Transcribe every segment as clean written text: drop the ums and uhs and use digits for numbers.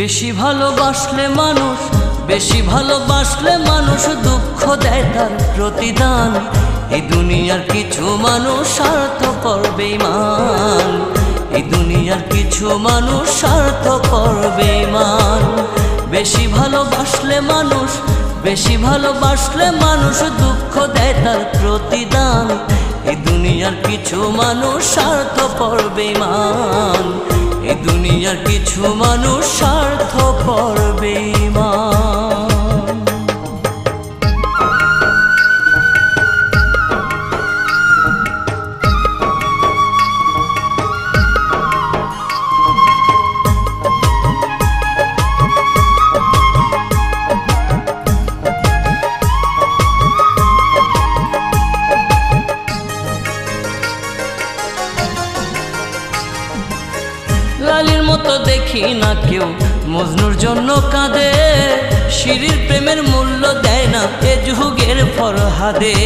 বেশি ভালোবাসলে মানুষ, বেশি ভালোবাসলে মানুষ দুঃখ দেয় তার প্রতিদান। এই দুনিয়ার কিছু মানুষ স্বার্থপর বেঈমান, এই দুনিয়ার কিছু মানুষ স্বার্থপর বেঈমান। বেশি ভালোবাসলে মানুষ, বেশি ভালোবাসলে মানুষ দুঃখ দেয় তার প্রতিদান। এই দুনিয়ার কিছু মানুষ স্বার্থপর বেঈমান, এই দুনিয়ার কিছু মানুষ স্বার্থপর বেঈমান। লালির মতো দেখি না কেউ মজনুর জন্য কাঁদে, শিরির প্রেমের মূল্য দেয় না এ যুগের ফরহাদে।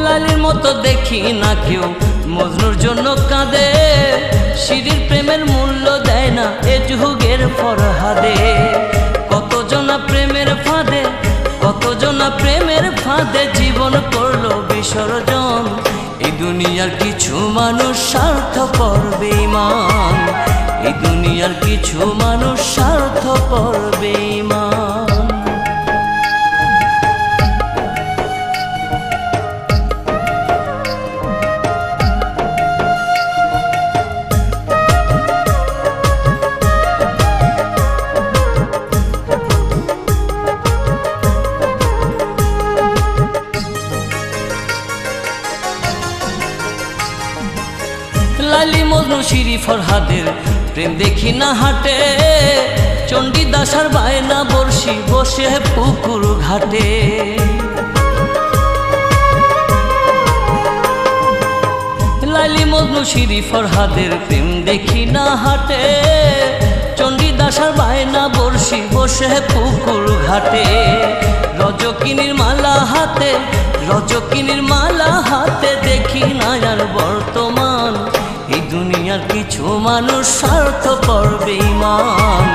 লালির মতো দেখি না কেউ মজনুর জন্য কাঁদে, শিরির প্রেমের মূল্য দেয় না এ যুগের ফরহাদে। কতজনা প্রেমের ফাঁদে, কতজনা প্রেমের ফাঁদে জীবন করলো বিসর্জন। এই দুনিয়ার কিছু মানুষ স্বার্থপর বেঈমান, এই দুনিয়ার কিছু মানুষ স্বার্থপর বেঈমান। লালি মজনু শিরি ফরহাদের প্রেম দেখি না হাটে, চণ্ডীদাস আর বায়না বর্ষি বসে পুকুর ঘাটে। লালি মজনু শিরি ফরহাদের প্রেম দেখি না হাটে, চণ্ডীদাস আর বায়না বর্ষি বসে পুকুর ঘাটে। রজকিনীর মালা হাতে, রজকিনীর মালা হাতে দেখি না আর বর্তমান। এই দুনিয়ার কিছু মানুষ স্বার্থপর বেঈমান,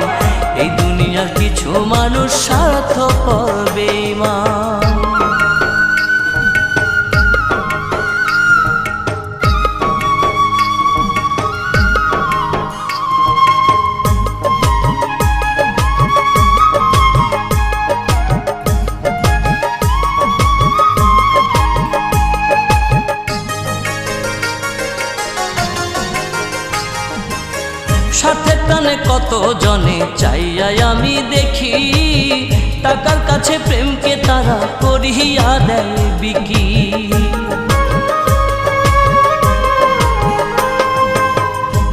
এই দুনিয়ার কিছু মানুষ স্বার্থপর বেঈমান। স্বার্থের টানে কত জনে চাইয়াই আমি দেখি, টাকার কাছে প্রেমকে তারা করিয়া দেয় বিকি।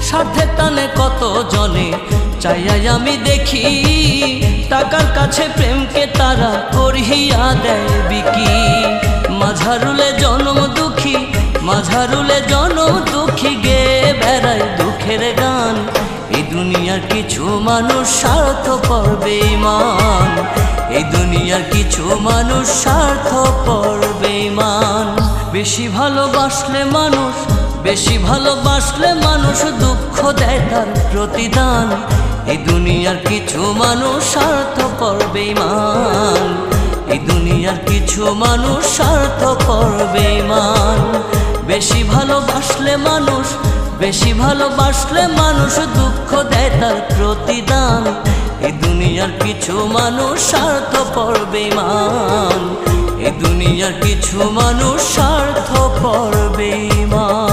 স্বার্থের টানে কত জনে চাইয়াই আমি দেখি, টাকার কাছে প্রেমকে তারা করিয়া দেয় বিকি। মাঝারুলে জনম দুঃখী, মাঝারুলে জনম দুঃখী গে বেড়ায় দুঃখের গান। এই দুনিয়ার কিছু মানুষ স্বার্থপর বেঈমান, এই দুনিয়ার কিছু মানুষ স্বার্থপর বেঈমান। বেশি ভালোবাসলে মানুষ, বেশি ভালোবাসলে মানুষ দুঃখ দেয় তার প্রতিদান। এই দুনিয়ার কিছু মানুষ স্বার্থপর বেঈমান, এই দুনিয়ার কিছু মানুষ স্বার্থপর বেঈমান। বেশি ভালোবাসলে মানুষ, বেশি ভালোবাসলে মানুষ দুঃখ দেয় তার প্রতিদান। এই দুনিয়ার কিছু মানুষ স্বার্থপর বেঈমান, এই দুনিয়ার কিছু মানুষ স্বার্থপর বেঈমান।